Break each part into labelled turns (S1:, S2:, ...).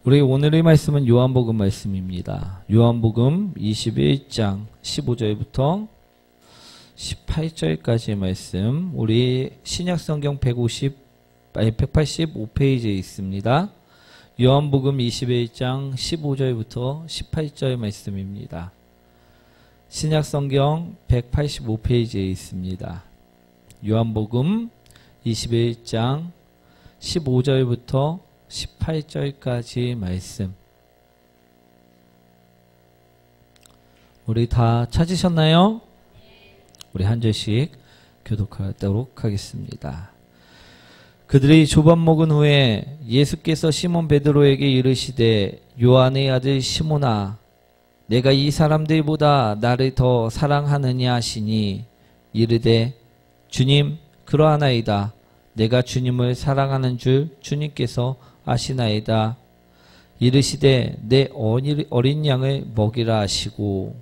S1: 우리 오늘의 말씀은 요한복음 말씀입니다. 요한복음 21장 15절부터 18절까지의 말씀, 우리 신약성경 185페이지에 있습니다. 요한복음 21장 15절부터 18절 말씀입니다. 신약성경 185페이지에 있습니다. 요한복음 21장 15절부터 18절까지 말씀. 우리 다 찾으셨나요? 우리 한 절씩 교독하도록 하겠습니다. 그들이 조밥 먹은 후에 예수께서 시몬 베드로에게 이르시되 요한의 아들 시몬아 내가 이 사람들보다 나를 더 사랑하느냐 하시니 이르되 주님 그러하나이다. 내가 주님을 사랑하는 줄 주님께서 아시나이다. 이르시되 내 어린 양을 먹이라 하시고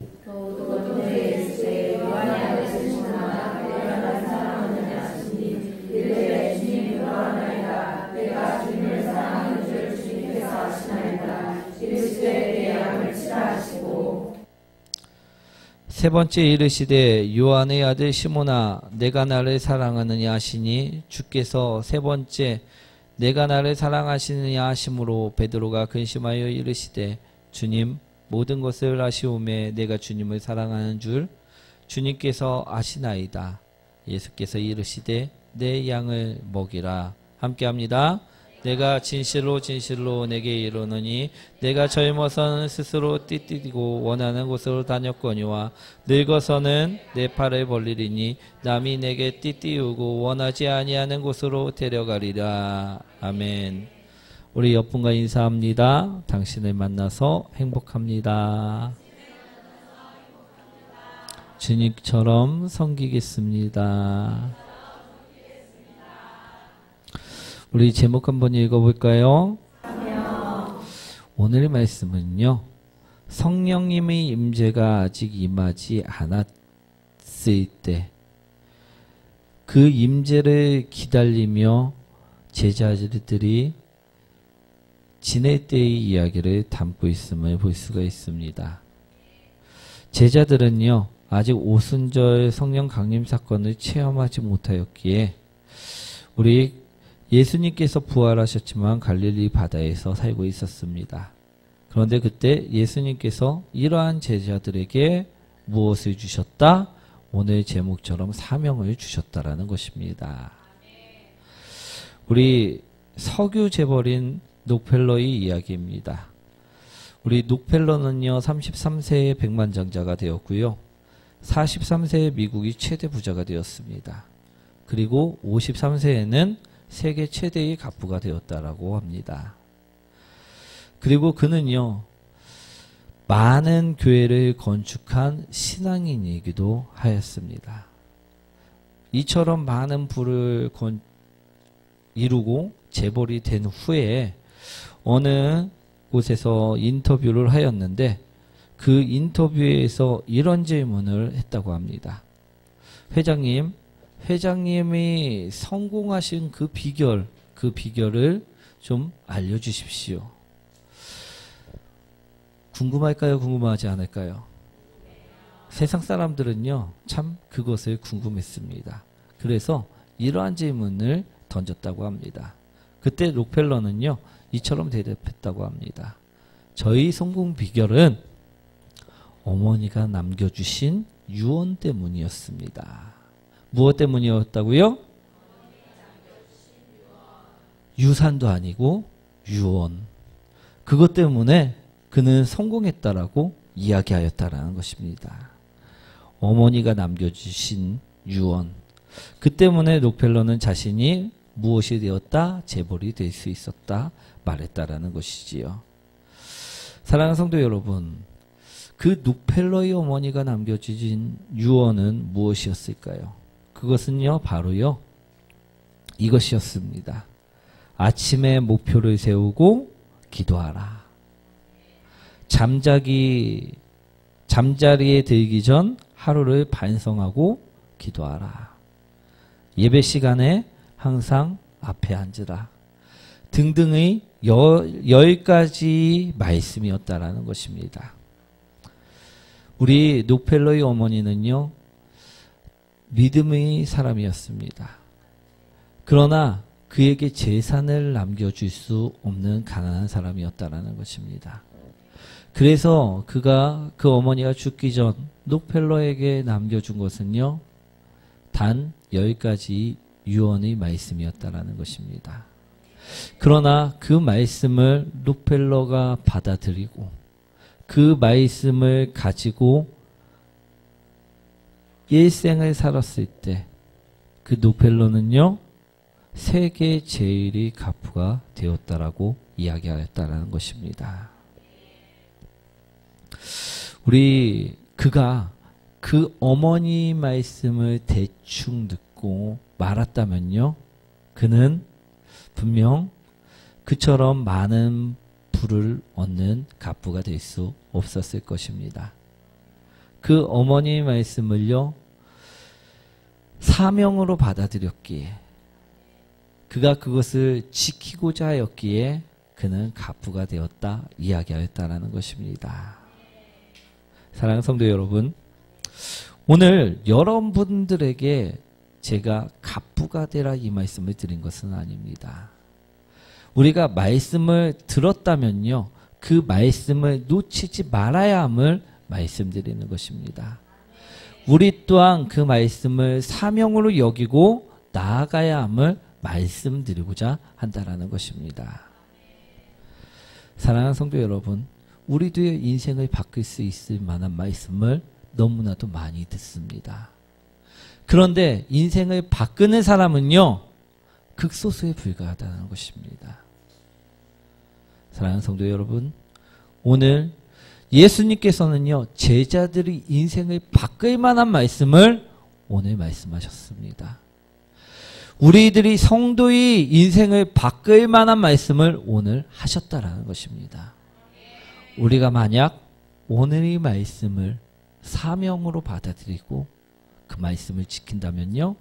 S1: 세 번째 이르시되 요한의 아들 시몬아 내가 나를 사랑하느냐 하시니 주께서 세 번째 내가 나를 사랑하시느냐 하심으로 베드로가 근심하여 이르시되 주님 모든 것을 아시오매 내가 주님을 사랑하는 줄 주님께서 아시나이다. 예수께서 이르시되 내 양을 먹이라. 함께합니다. 내가 진실로 진실로 내게 이르노니 내가 젊어서는 스스로 띠띠고 원하는 곳으로 다녔거니와 늙어서는 내 팔을 벌리리니 남이 내게 띠띠우고 원하지 아니하는 곳으로 데려가리라. 아멘. 우리 옆분과 인사합니다. 당신을 만나서 행복합니다. 주님처럼 섬기겠습니다. 우리 제목 한번 읽어볼까요? 오늘의 말씀은요. 성령님의 임재가 아직 임하지 않았을 때 그 임재를 기다리며 제자들이 지낼 때의 이야기를 담고 있음을 볼 수가 있습니다. 제자들은요. 아직 오순절 성령 강림 사건을 체험하지 못하였기에 우리 예수님께서 부활하셨지만 갈릴리 바다에서 살고 있었습니다. 그런데 그때 예수님께서 이러한 제자들에게 무엇을 주셨다? 오늘 제목처럼 사명을 주셨다라는 것입니다. 우리 석유 재벌인 록펠러의 이야기입니다. 우리 록펠러는요 33세에 백만장자가 되었고요. 43세에 미국이 최대 부자가 되었습니다. 그리고 53세에는 세계 최대의 갑부가 되었다라고 합니다. 그리고 그는요, 많은 교회를 건축한 신앙인이기도 하였습니다. 이처럼 많은 부를 이루고 재벌이 된 후에 어느 곳에서 인터뷰를 하였는데 그 인터뷰에서 이런 질문을 했다고 합니다. 회장님이 성공하신 그 비결을 좀 알려주십시오. 궁금할까요? 궁금하지 않을까요? 세상 사람들은요, 참 그것을 궁금했습니다. 그래서 이러한 질문을 던졌다고 합니다. 그때 록펠러는요, 이처럼 대답했다고 합니다. 저희 성공 비결은 어머니가 남겨주신 유언 때문이었습니다. 무엇 때문이었다고요? 유산도 아니고 유언. 그것 때문에 그는 성공했다라고 이야기하였다라는 것입니다. 어머니가 남겨주신 유언. 그 때문에 록펠러는 자신이 무엇이 되었다? 재벌이 될 수 있었다 말했다라는 것이지요. 사랑하는 성도 여러분, 그 록펠러의 어머니가 남겨주신 유언은 무엇이었을까요? 그것은요, 바로요, 이것이었습니다. 아침에 목표를 세우고 기도하라. 잠자리에 들기 전 하루를 반성하고 기도하라. 예배 시간에 항상 앞에 앉으라. 등등의 10가지 말씀이었다라는 것입니다. 우리 록펠러의 어머니는요, 믿음의 사람이었습니다. 그러나 그에게 재산을 남겨줄 수 없는 가난한 사람이었다라는 것입니다. 그래서 그 어머니가 죽기 전 록펠러에게 남겨준 것은요, 단 10가지 유언의 말씀이었다라는 것입니다. 그러나 그 말씀을 록펠러가 받아들이고 그 말씀을 가지고 일생을 살았을 때 그 록펠러는요, 세계 제일의 가부가 되었다라고 이야기하였다라는 것입니다. 그가 그 어머니 말씀을 대충 듣고 말았다면요, 그는 분명 그처럼 많은 부를 얻는 갑부가 될 수 없었을 것입니다. 그 어머니 말씀을요, 사명으로 받아들였기에, 그가 그것을 지키고자 하였기에 그는 갑부가 되었다 이야기하였다라는 것입니다. 사랑하는 성도 여러분, 오늘 여러분들에게 제가 갑부가 되라 이 말씀을 드린 것은 아닙니다. 우리가 말씀을 들었다면요, 그 말씀을 놓치지 말아야 함을 말씀드리는 것입니다. 우리 또한 그 말씀을 사명으로 여기고 나아가야 함을 말씀드리고자 한다라는 것입니다. 사랑하는 성도 여러분, 우리도 인생을 바꿀 수 있을 만한 말씀을 너무나도 많이 듣습니다. 그런데 인생을 바꾸는 사람은요, 극소수에 불과하다는 것입니다. 사랑하는 성도 여러분, 오늘 예수님께서는요, 제자들이 인생을 바꿀 만한 말씀을 오늘 말씀하셨습니다. 우리들이 성도의 인생을 바꿀 만한 말씀을 오늘 하셨다라는 것입니다. 우리가 만약 오늘의 말씀을 사명으로 받아들이고 그 말씀을 지킨다면요,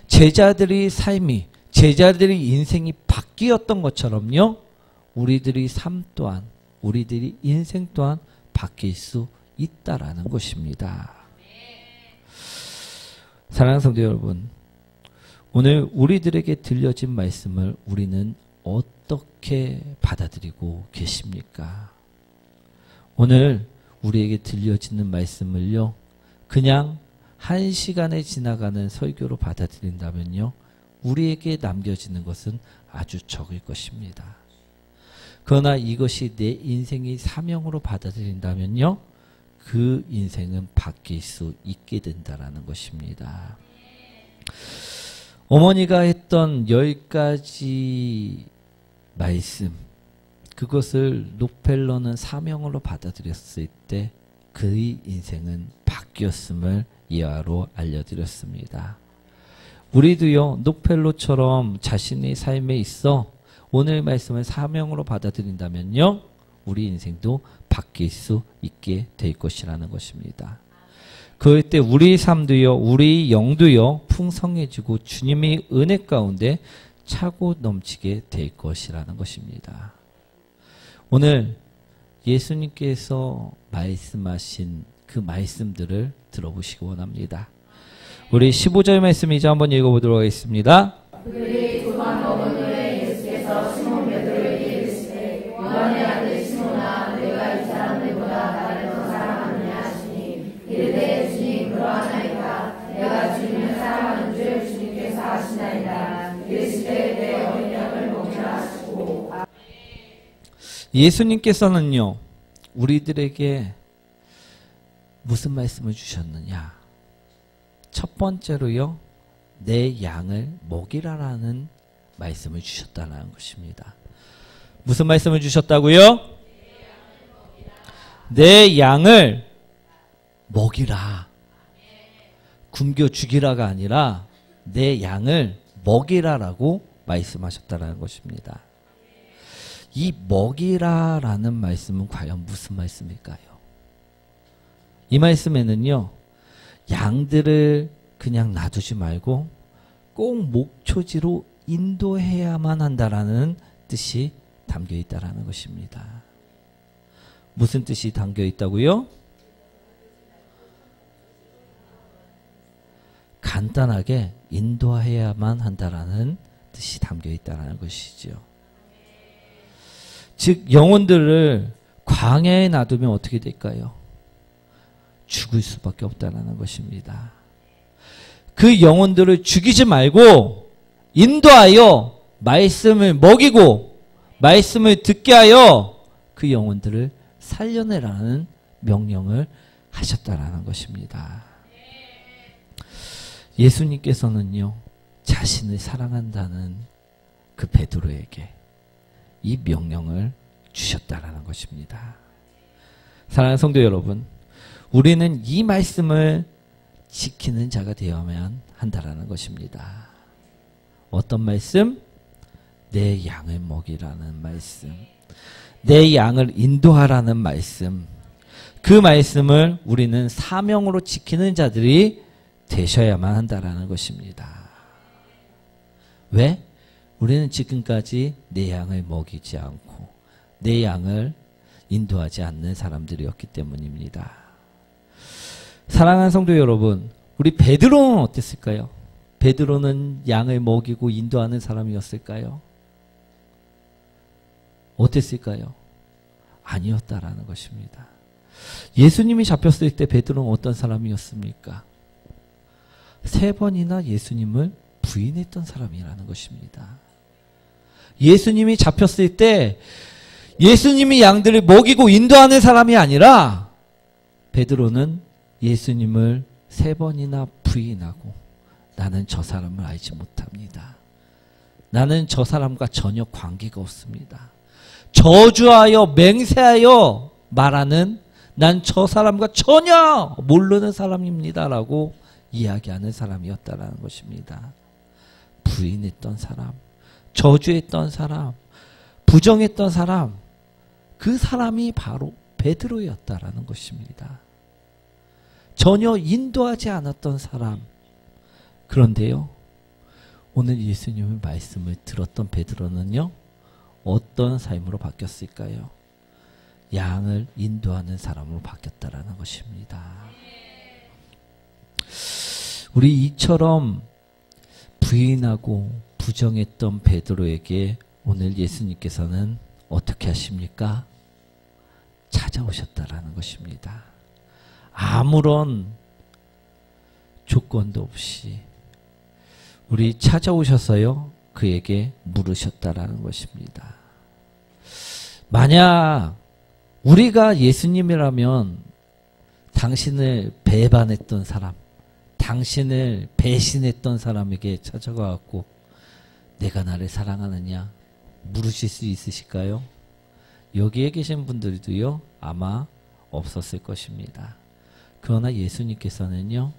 S1: 제자들의 삶이, 제자들의 인생이 바뀌었던 것처럼요, 우리들의 삶 또한, 우리들의 인생 또한 바뀔 수 있다라는 것입니다. 사랑하는 성도 여러분, 오늘 우리들에게 들려진 말씀을 우리는 어떻게 받아들이고 계십니까? 오늘 우리에게 들려지는 말씀을요, 그냥 1시간에 지나가는 설교로 받아들인다면요, 우리에게 남겨지는 것은 아주 적을 것입니다. 그러나 이것이 내 인생의 사명으로 받아들인다면요, 그 인생은 바뀔 수 있게 된다라는 것입니다. 어머니가 했던 10가지 말씀, 그것을 록펠러는 사명으로 받아들였을 때 그의 인생은 바뀌었음을 이하로 알려드렸습니다. 우리도요, 록펠러처럼 자신의 삶에 있어 오늘 말씀을 사명으로 받아들인다면요, 우리 인생도 바뀔 수 있게 될 것이라는 것입니다. 그럴 때 우리 삶도요, 우리 영도요, 풍성해지고 주님의 은혜 가운데 차고 넘치게 될 것이라는 것입니다. 오늘 예수님께서 말씀하신 그 말씀들을 들어보시기 원합니다. 우리 15절 말씀 이제 한번 읽어보도록 하겠습니다.
S2: 그들이 두번 먹은 후에 예수께서 시몬 베드로에게 이르시되 요한의 아들 시몬아, 내가 이 사람들보다 나를 더 사랑하느냐 하시니, 이르되 주님 그러하나이까. 내가 주님을 사랑하는 줄 주님께서 아시나이다. 이르시되 내 어린 양을 먹이라 하시고.
S1: 예수님께서는요, 우리들에게 무슨 말씀을 주셨느냐? 첫 번째로요, 내 양을 먹이라라는 말씀을 주셨다는 것입니다. 무슨 말씀을 주셨다고요? 내 양을 먹이라. 굶겨 죽이라가 아니라 내 양을 먹이라라고 말씀하셨다는 것입니다. 이 먹이라라는 말씀은 과연 무슨 말씀일까요? 이 말씀에는요, 양들을 그냥 놔두지 말고 꼭 목초지로 인도해야만 한다라는 뜻이 담겨 있다라는 것입니다. 무슨 뜻이 담겨 있다고요? 간단하게 인도해야만 한다라는 뜻이 담겨 있다는 것이죠. 즉 영혼들을 광야에 놔두면 어떻게 될까요? 죽을 수밖에 없다는 것입니다. 그 영혼들을 죽이지 말고 인도하여 말씀을 먹이고 말씀을 듣게 하여 그 영혼들을 살려내라는 명령을 하셨다라는 것입니다. 예수님께서는요, 자신을 사랑한다는 그 베드로에게 이 명령을 주셨다라는 것입니다. 사랑하는 성도 여러분, 우리는 이 말씀을 지키는 자가 되어야만 한다라는 것입니다. 어떤 말씀? 내 양을 먹이라는 말씀, 내 양을 인도하라는 말씀, 그 말씀을 우리는 사명으로 지키는 자들이 되셔야만 한다라는 것입니다. 왜? 우리는 지금까지 내 양을 먹이지 않고 내 양을 인도하지 않는 사람들이었기 때문입니다. 사랑하는 성도 여러분, 우리 베드로는 어땠을까요? 베드로는 양을 먹이고 인도하는 사람이었을까요? 어땠을까요? 아니었다라는 것입니다. 예수님이 잡혔을 때 베드로는 어떤 사람이었습니까? 3번이나 예수님을 부인했던 사람이라는 것입니다. 예수님이 잡혔을 때 예수님이 양들을 먹이고 인도하는 사람이 아니라 베드로는 예수님을 3번이나 부인하고 나는 저 사람을 알지 못합니다. 나는 저 사람과 전혀 관계가 없습니다. 저주하여 맹세하여 말하는 난 저 사람과 전혀 모르는 사람입니다라고 이야기하는 사람이었다라는 것입니다. 부인했던 사람, 저주했던 사람, 부정했던 사람, 그 사람이 바로 베드로였다라는 것입니다. 전혀 인도하지 않았던 사람. 그런데요, 오늘 예수님의 말씀을 들었던 베드로는요, 어떤 삶으로 바뀌었을까요? 양을 인도하는 사람으로 바뀌었다라는 것입니다. 우리 이처럼 부인하고 부정했던 베드로에게 오늘 예수님께서는 어떻게 하십니까? 찾아오셨다라는 것입니다. 아무런 조건도 없이 우리 찾아오셔서요, 그에게 물으셨다라는 것입니다. 만약 우리가 예수님이라면 당신을 배반했던 사람, 당신을 배신했던 사람에게 찾아가갖고 내가 나를 사랑하느냐 물으실 수 있으실까요? 여기에 계신 분들도요, 아마 없었을 것입니다. 그러나 예수님께서는요,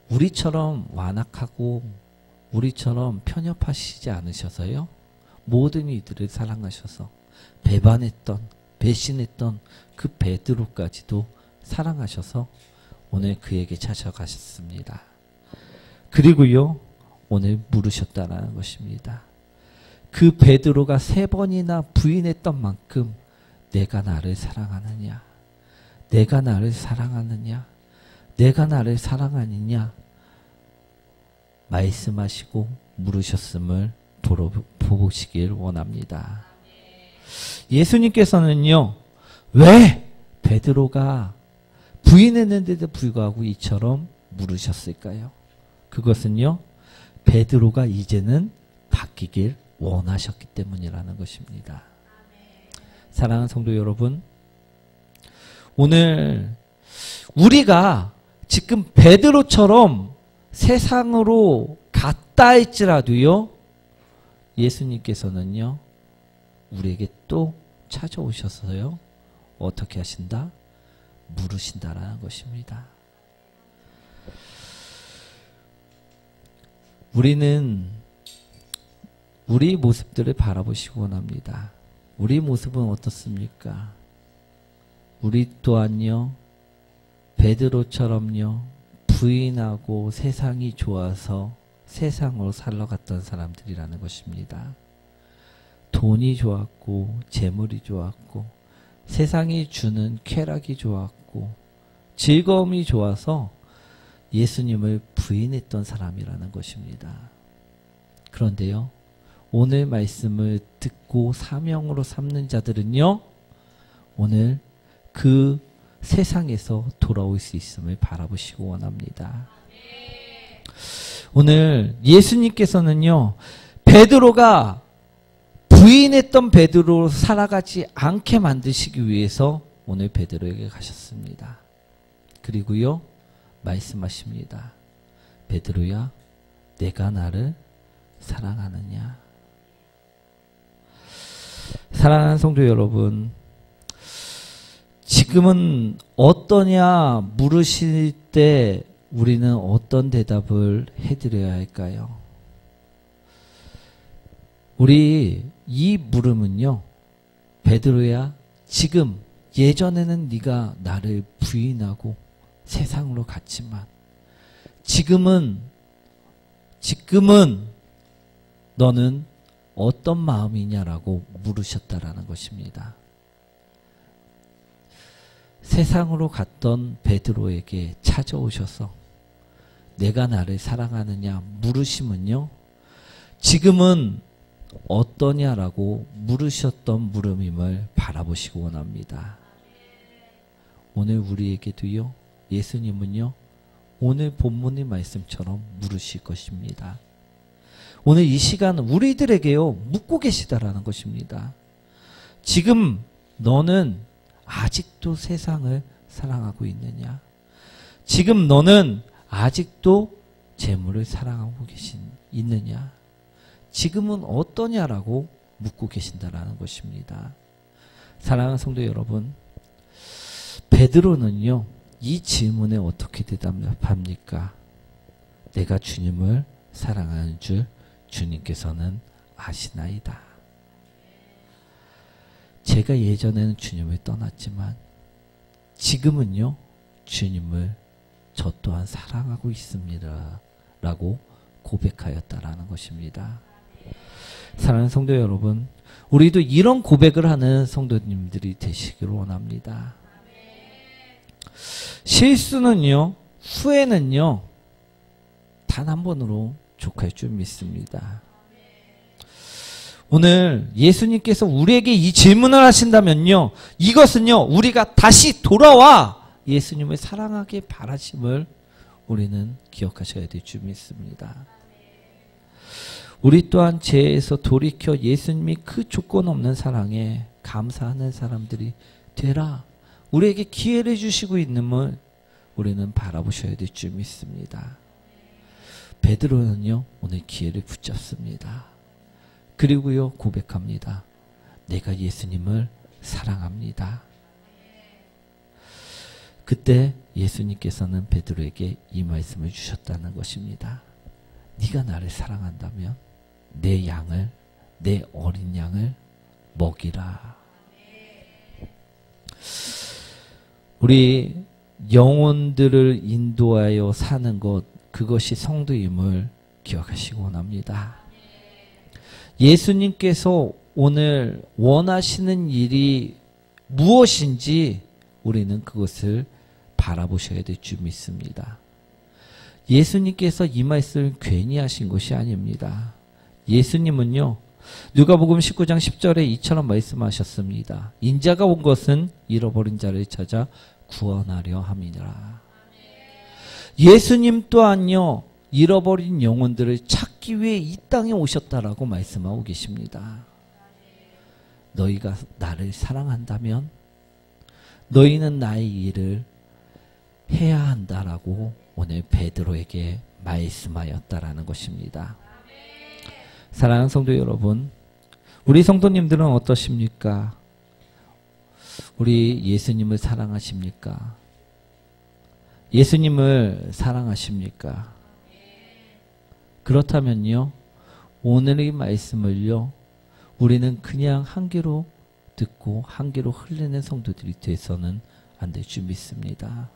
S1: 우리처럼 완악하고 우리처럼 편협하시지 않으셔서요, 모든 이들을 사랑하셔서 배반했던, 배신했던 그 베드로까지도 사랑하셔서 오늘 그에게 찾아가셨습니다. 그리고요, 오늘 물으셨다라는 것입니다. 그 베드로가 3번이나 부인했던 만큼 내가 나를 사랑하느냐, 내가 나를 사랑하느냐, 내가 나를 사랑하느냐 말씀하시고 물으셨음을 보시길 원합니다. 예수님께서는요, 왜 베드로가 부인했는데도 불구하고 이처럼 물으셨을까요? 그것은요, 베드로가 이제는 바뀌길 원하셨기 때문이라는 것입니다. 사랑하는 성도 여러분, 오늘 우리가 지금 베드로처럼 세상으로 갔다 할지라도요, 예수님께서는요, 우리에게 또 찾아오셔서요, 어떻게 하신다? 물으신다라는 것입니다. 우리는 우리 모습들을 바라보시기 원합니다. 우리 모습은 어떻습니까? 우리 또한요, 베드로처럼요, 부인하고 세상이 좋아서 세상으로 살러갔던 사람들이라는 것입니다. 돈이 좋았고 재물이 좋았고 세상이 주는 쾌락이 좋았고 즐거움이 좋아서 예수님을 부인했던 사람이라는 것입니다. 그런데요, 오늘 말씀을 듣고 사명으로 삼는 자들은요, 오늘 그 세상에서 돌아올 수 있음을 바라보시고 원합니다. 오늘 예수님께서는요, 베드로가 부인했던 베드로로 살아가지 않게 만드시기 위해서 오늘 베드로에게 가셨습니다. 그리고요, 말씀하십니다. 베드로야, 내가 나를 사랑하느냐? 사랑하는 성도 여러분, 지금은 어떠냐 물으실 때 우리는 어떤 대답을 해드려야 할까요? 우리 이 물음은요, 베드로야, 지금 예전에는 네가 나를 부인하고 세상으로 갔지만 지금은 너는 어떤 마음이냐라고 물으셨다라는 것입니다. 세상으로 갔던 베드로에게 찾아오셔서 내가 나를 사랑하느냐 물으심은요, 지금은 어떠냐라고 물으셨던 물음임을 바라보시고 원합니다. 오늘 우리에게도요, 예수님은요, 오늘 본문의 말씀처럼 물으실 것입니다. 오늘 이 시간은 우리들에게요, 묻고 계시다라는 것입니다. 지금 너는 아직도 세상을 사랑하고 있느냐? 지금 너는 아직도 재물을 사랑하고 있느냐? 지금은 어떠냐라고 묻고 계신다라는 것입니다. 사랑하는 성도 여러분, 베드로는요, 이 질문에 어떻게 대답합니까? 내가 주님을 사랑하는 줄 주님께서는 아시나이다. 제가 예전에는 주님을 떠났지만 지금은요, 주님을 저 또한 사랑하고 있습니다 라고 고백하였다라는 것입니다. 사랑하는 성도 여러분, 우리도 이런 고백을 하는 성도님들이 되시기를 원합니다. 실수는요, 후회는요, 단 한 번으로 족할 줄 믿습니다. 오늘 예수님께서 우리에게 이 질문을 하신다면요, 이것은요, 우리가 다시 돌아와 예수님을 사랑하게 바라심을 우리는 기억하셔야 될 줄 믿습니다. 우리 또한 죄에서 돌이켜 예수님이 그 조건 없는 사랑에 감사하는 사람들이 되라, 우리에게 기회를 주시고 있음을 우리는 바라보셔야 될 줄 믿습니다. 베드로는요, 오늘 기회를 붙잡습니다. 그리고요, 고백합니다. 내가 예수님을 사랑합니다. 그때 예수님께서는 베드로에게 이 말씀을 주셨다는 것입니다. 네가 나를 사랑한다면 내 양을, 내 어린 양을 먹이라. 우리 영혼들을 인도하여 사는 것, 그것이 성도임을 기억하시기 원합니다. 예수님께서 오늘 원하시는 일이 무엇인지 우리는 그것을 바라보셔야 될 줄 믿습니다. 예수님께서 이 말씀을 괜히 하신 것이 아닙니다. 예수님은요, 누가복음 19장 10절에 이처럼 말씀하셨습니다. 인자가 온 것은 잃어버린 자를 찾아 구원하려 함이니라. 예수님 또한요, 잃어버린 영혼들을 찾기 위해 이 땅에 오셨다라고 말씀하고 계십니다. 너희가 나를 사랑한다면 너희는 나의 일을 해야 한다라고 오늘 베드로에게 말씀하였다라는 것입니다. 사랑하는 성도 여러분, 우리 성도님들은 어떠십니까? 우리 예수님을 사랑하십니까? 예수님을 사랑하십니까? 그렇다면요, 오늘의 말씀을요, 우리는 그냥 한 귀로 듣고 한 귀로 흘리는 성도들이 돼서는 안 될 줄 믿습니다.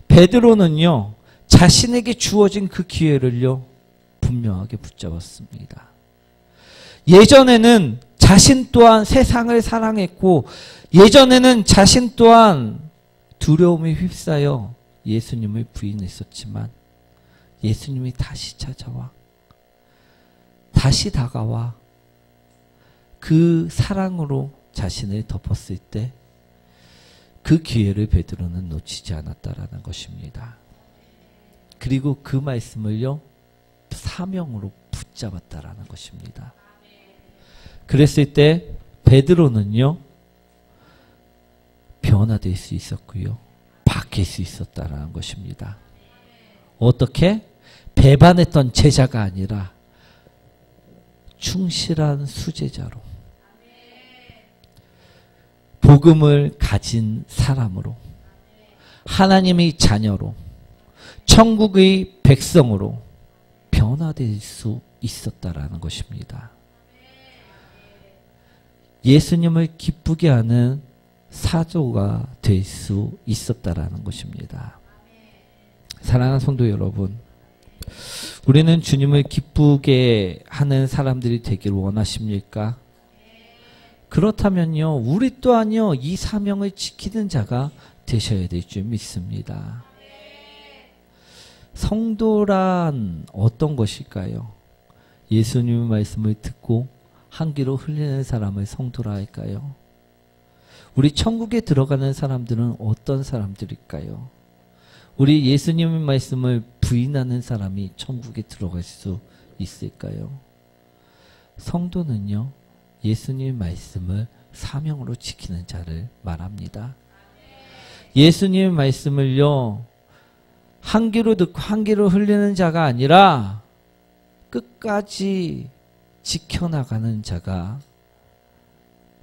S1: 베드로는요, 자신에게 주어진 그 기회를요, 분명하게 붙잡았습니다. 예전에는 자신 또한 세상을 사랑했고 예전에는 자신 또한 두려움에 휩싸여 예수님을 부인했었지만 예수님이 다시 찾아와 다시 다가와 그 사랑으로 자신을 덮었을 때 그 기회를 베드로는 놓치지 않았다라는 것입니다. 그리고 그 말씀을요 사명으로 붙잡았다라는 것입니다. 그랬을 때 베드로는요 변화될 수 있었고요 바뀔 수 있었다라는 것입니다. 어떻게? 배반했던 제자가 아니라 충실한 수제자로 복음을 가진 사람으로 하나님의 자녀로 천국의 백성으로 변화될 수 있었다라는 것입니다. 예수님을 기쁘게 하는 사도가 될 수 있었다라는 것입니다. 사랑하는 성도 여러분, 우리는 주님을 기쁘게 하는 사람들이 되기를 원하십니까? 그렇다면요, 우리 또한요, 이 사명을 지키는 자가 되셔야 될 줄 믿습니다. 성도란 어떤 것일까요? 예수님의 말씀을 듣고 한 귀로 흘리는 사람을 성도라 할까요? 우리 천국에 들어가는 사람들은 어떤 사람들일까요? 우리 예수님의 말씀을 부인하는 사람이 천국에 들어갈 수 있을까요? 성도는요, 예수님의 말씀을 사명으로 지키는 자를 말합니다. 예수님의 말씀을요, 한 귀로 듣고 한 귀로 흘리는 자가 아니라 끝까지 지켜나가는 자가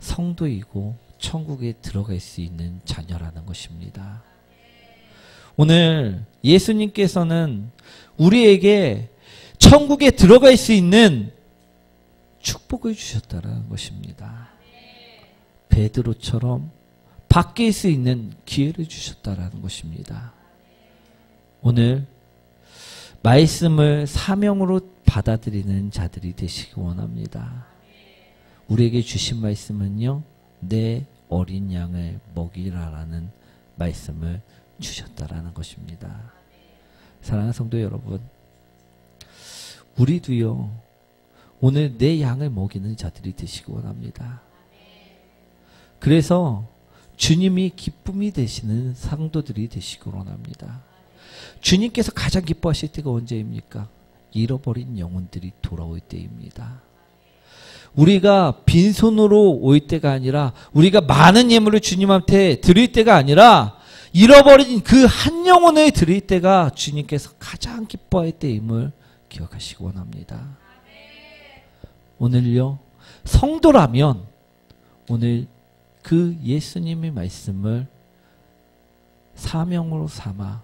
S1: 성도이고 천국에 들어갈 수 있는 자녀라는 것입니다. 오늘 예수님께서는 우리에게 천국에 들어갈 수 있는 축복을 주셨다는 것입니다. 베드로처럼 바뀔 수 있는 기회를 주셨다는 것입니다. 오늘 말씀을 사명으로 받아들이는 자들이 되시기 원합니다. 우리에게 주신 말씀은요, 내 어린 양을 먹이라라는 말씀을 주셨다라는 것입니다. 사랑하는 성도 여러분, 우리도요, 오늘 내 양을 먹이는 자들이 되시기 원합니다. 그래서 주님이 기쁨이 되시는 상도들이 되시기 원합니다. 주님께서 가장 기뻐하실 때가 언제입니까? 잃어버린 영혼들이 돌아올 때입니다. 우리가 빈손으로 올 때가 아니라, 우리가 많은 예물을 주님한테 드릴 때가 아니라, 잃어버린 그 한 영혼을 드릴 때가 주님께서 가장 기뻐할 때임을 기억하시기 원합니다. 오늘요, 성도라면 오늘 그 예수님의 말씀을 사명으로 삼아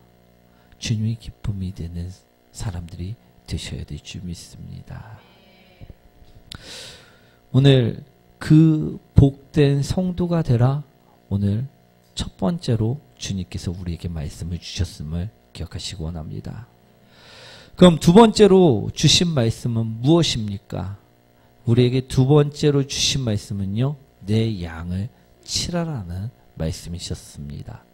S1: 주님의 기쁨이 되는 사람들이 되셔야 될 줄 믿습니다. 오늘 그 복된 성도가 되라, 오늘 첫 번째로 주님께서 우리에게 말씀을 주셨음을 기억하시기 원합니다. 그럼 두 번째로 주신 말씀은 무엇입니까? 우리에게 두 번째로 주신 말씀은요, 내 양을 치라라는 말씀이셨습니다.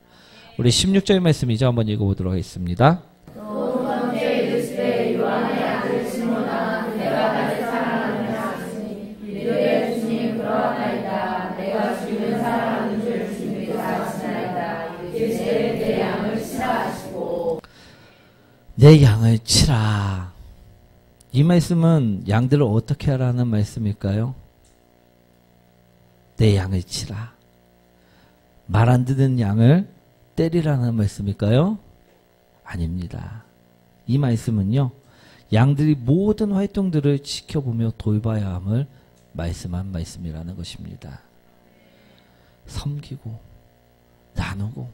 S1: 우리 16절의 말씀이죠. 한번 읽어보도록 하겠습니다.
S2: 또 두 번째 이르시되 요한의 아들 시몬아 내가 나를 사랑하느냐 하시니 이르되 주님 그러하나이다. 내가 주님을 사랑하는 줄 주님이 다 아시나이다. 이르시되 내 양을 치라 하시고.
S1: 내 양을 치라. 이 말씀은 양들을 어떻게 하라는 말씀일까요? 내 양을 치라. 말 안 듣는 양을 때리라는 말씀일까요? 아닙니다. 이 말씀은요, 양들이 모든 활동들을 지켜보며 돌봐야 함을 말씀한 말씀이라는 것입니다. 섬기고 나누고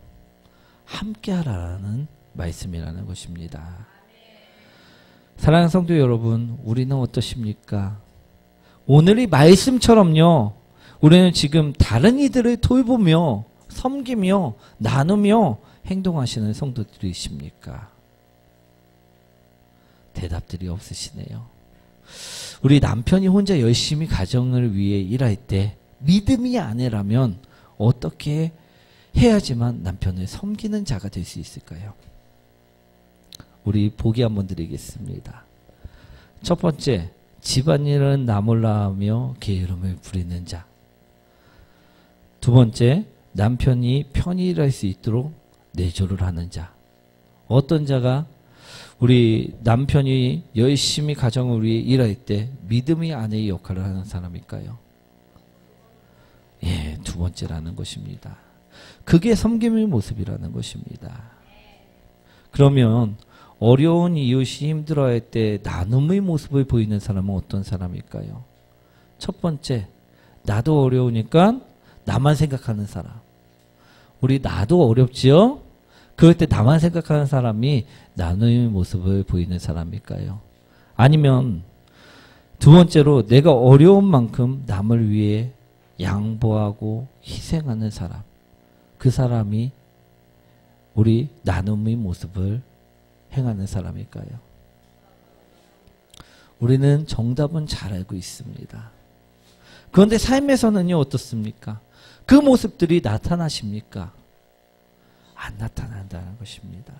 S1: 함께 하라는 말씀이라는 것입니다. 사랑하는 성도 여러분, 우리는 어떠십니까? 오늘의 말씀처럼요, 우리는 지금 다른 이들을 돌보며 섬기며 나누며 행동하시는 성도들이십니까? 대답들이 없으시네요. 우리 남편이 혼자 열심히 가정을 위해 일할 때 믿음이 아내라면 어떻게 해야지만 남편을 섬기는 자가 될 수 있을까요? 우리 보기 한번 드리겠습니다. 첫 번째, 집안일은 나 몰라 하며 게으름을 부리는 자. 두 번째, 남편이 편히 일할 수 있도록 내조를 하는 자. 어떤 자가 우리 남편이 열심히 가정을 위해 일할 때 믿음의 아내의 역할을 하는 사람일까요? 예, 두 번째라는 것입니다. 그게 섬김의 모습이라는 것입니다. 그러면 어려운 이웃이 힘들어할 때 나눔의 모습을 보이는 사람은 어떤 사람일까요? 첫 번째, 나도 어려우니까 나만 생각하는 사람. 우리 나도 어렵지요? 그럴 때 나만 생각하는 사람이 나눔의 모습을 보이는 사람일까요? 아니면 두 번째로 내가 어려운 만큼 남을 위해 양보하고 희생하는 사람. 그 사람이 우리 나눔의 모습을 행하는 사람일까요? 우리는 정답은 잘 알고 있습니다. 그런데 삶에서는요, 어떻습니까? 그 모습들이 나타나십니까? 안 나타난다는 것입니다.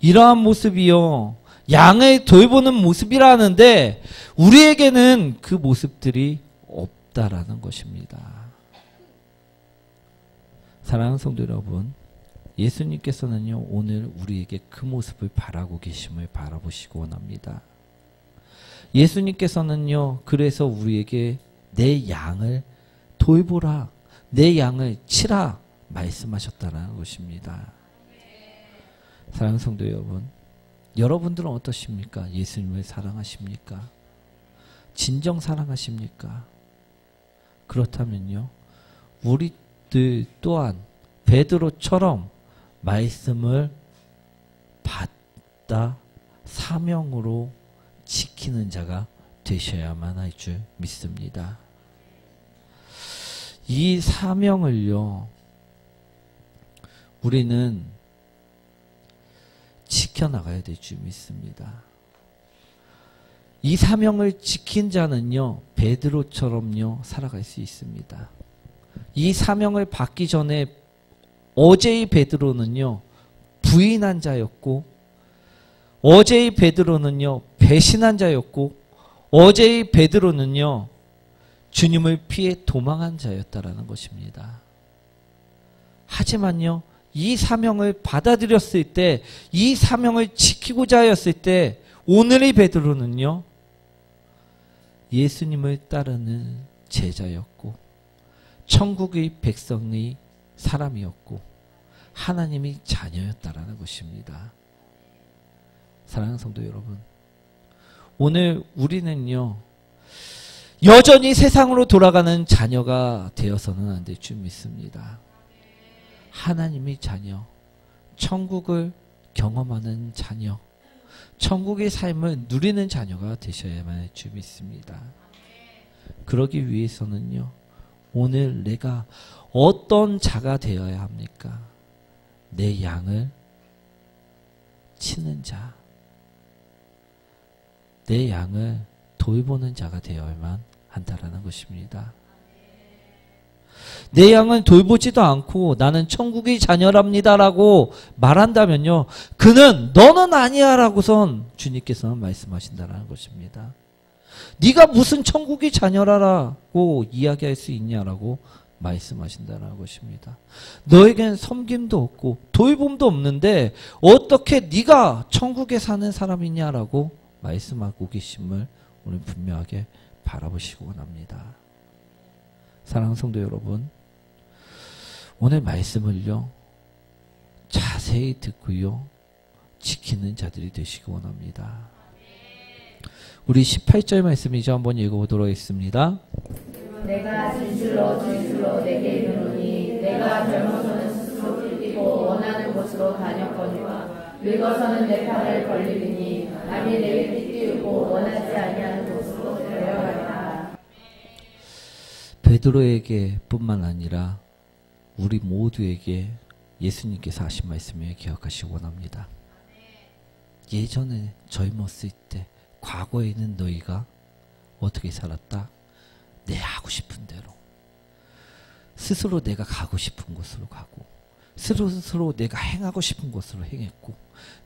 S1: 이러한 모습이요, 양을 돌보는 모습이라는데 우리에게는 그 모습들이 없다라는 것입니다. 사랑하는 성도 여러분, 예수님께서는요, 오늘 우리에게 그 모습을 바라고 계심을 바라보시고 원합니다. 예수님께서는요, 그래서 우리에게 내 양을 돌보라, 내 양을 치라 말씀하셨다는 것입니다. 사랑하는 성도 여러분, 여러분들은 어떠십니까? 예수님을 사랑하십니까? 진정 사랑하십니까? 그렇다면요, 우리들 또한 베드로처럼 말씀을 받다 사명으로 지키는 자가 되셔야만 할 줄 믿습니다. 이 사명을요, 우리는 지켜나가야 될 줄 믿습니다. 이 사명을 지킨 자는요, 베드로처럼요, 살아갈 수 있습니다. 이 사명을 받기 전에 어제의 베드로는요, 부인한 자였고, 어제의 베드로는요, 배신한 자였고, 어제의 베드로는요, 주님을 피해 도망한 자였다라는 것입니다. 하지만요, 이 사명을 받아들였을 때, 이 사명을 지키고자 하였을 때, 오늘의 베드로는요, 예수님을 따르는 제자였고, 천국의 백성의 사람이었고, 하나님의 자녀였다라는 것입니다. 사랑하는 성도 여러분, 오늘 우리는요, 여전히 세상으로 돌아가는 자녀가 되어서는 안 될 줄 믿습니다. 하나님의 자녀, 천국을 경험하는 자녀, 천국의 삶을 누리는 자녀가 되셔야만 할 줄 믿습니다. 그러기 위해서는요, 오늘 내가 어떤 자가 되어야 합니까? 내 양을 치는 자, 내 양을 돌보는 자가 되어야만 한다라는 것입니다. 내 양은 돌보지도 않고 나는 천국의 자녀랍니다라고 말한다면요, 그는 너는 아니야 라고선 주님께서는 말씀하신다라는 것입니다. 네가 무슨 천국의 자녀라고 이야기할 수 있냐라고 말씀하신다는 것입니다. 너에겐 섬김도 없고 돌봄도 없는데 어떻게 네가 천국에 사는 사람이냐라고 말씀하고 계심을 오늘 분명하게 바라보시고 원합니다. 사랑하는 성도 여러분, 오늘 말씀을요, 자세히 듣고요, 지키는 자들이 되시기 원합니다. 우리 18절 말씀이죠. 한번 읽어보도록 하겠습니다.
S2: 내가 진실로 내게 이르노니 내가 젊어서는 스스로 삐삐고 원하는 곳으로 다녔거니와 늙어서는 내 팔을 벌리리니 남이 내게 삐삐우고 원하지 아니하는 곳으로 데려가리라.
S1: 베드로에게 뿐만 아니라 우리 모두에게 예수님께서 하신 말씀을 기억하시기 원합니다. 예전에 젊었을 때 과거에는 너희가 어떻게 살았다? 내 하고 싶은 대로 스스로 내가 가고 싶은 곳으로 가고 스스로 내가 행하고 싶은 곳으로 행했고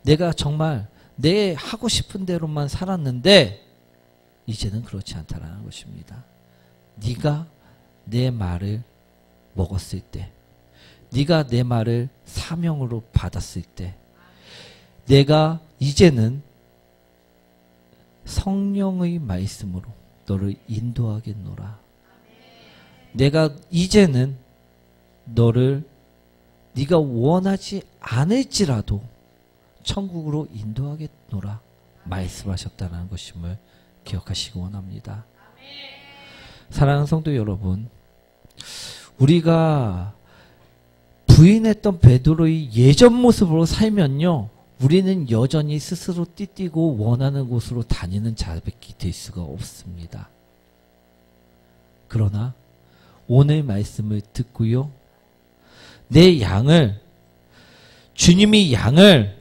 S1: 내가 정말 내 하고 싶은 대로만 살았는데 이제는 그렇지 않다라는 것입니다. 네가 내 말을 먹었을 때 네가 내 말을 사명으로 받았을 때 내가 이제는 성령의 말씀으로 너를 인도하겠노라. 내가 이제는 너를 네가 원하지 않을지라도 천국으로 인도하겠노라 말씀하셨다는 것임을 기억하시기 원합니다. 사랑하는 성도 여러분, 우리가 부인했던 베드로의 예전 모습으로 살면요, 우리는 여전히 스스로 띠띠고 원하는 곳으로 다니는 자백이 될 수가 없습니다. 그러나 오늘 말씀을 듣고요, 내 양을, 주님이 양을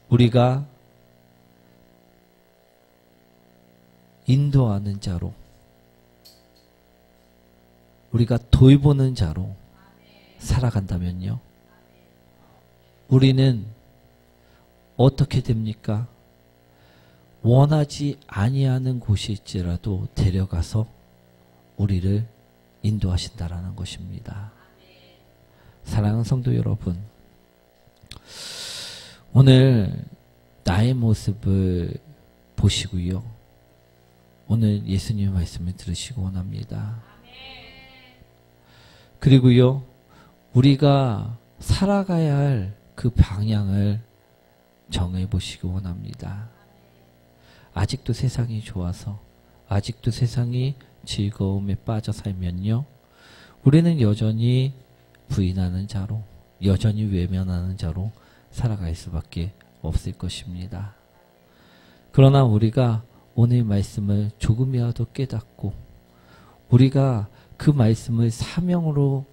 S1: 우리가 인도하는 자로, 우리가 돌보는 자로 살아간다면요, 우리는 어떻게 됩니까? 원하지 아니하는 곳일지라도 데려가서 우리를 인도하신다라는 것입니다. 사랑하는 성도 여러분, 오늘 나의 모습을 보시고요, 오늘 예수님의 말씀을 들으시기 원합니다. 그리고요, 우리가 살아가야 할 그 방향을 정해보시기 원합니다. 아직도 세상이 좋아서, 아직도 세상이 즐거움에 빠져 살면요, 우리는 여전히 부인하는 자로, 여전히 외면하는 자로 살아갈 수밖에 없을 것입니다. 그러나 우리가 오늘 말씀을 조금이라도 깨닫고 우리가 그 말씀을 사명으로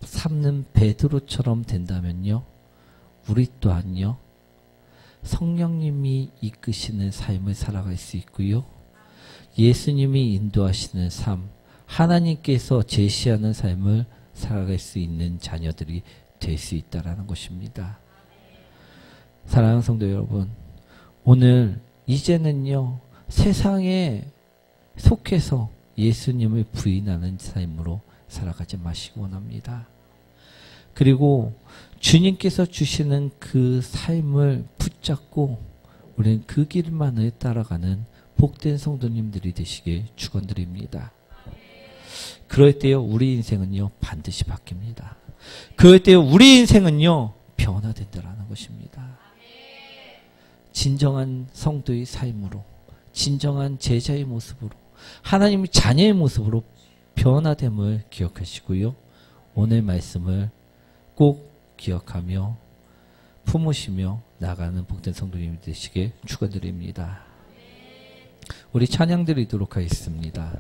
S1: 삼는 베드로처럼 된다면요, 우리 또한요, 성령님이 이끄시는 삶을 살아갈 수 있고요, 예수님이 인도하시는 삶, 하나님께서 제시하는 삶을 살아갈 수 있는 자녀들이 될 수 있다는 것입니다. 사랑하는 성도 여러분, 오늘 이제는요, 세상에 속해서 예수님을 부인하는 삶으로 살아가지 마시기 원합니다. 그리고 주님께서 주시는 그 삶을 붙잡고 우리는 그 길만을 따라가는 복된 성도님들이 되시길 축원드립니다. 그럴 때요, 우리 인생은요, 반드시 바뀝니다. 그럴 때요, 우리 인생은요, 변화된다라는 것입니다. 진정한 성도의 삶으로, 진정한 제자의 모습으로, 하나님의 자녀의 모습으로 변화됨을 기억하시고요, 오늘 말씀을 꼭 기억하며 품으시며 나가는 복된 성도님이 되시길 축원드립니다. 우리 찬양 드리도록 하겠습니다.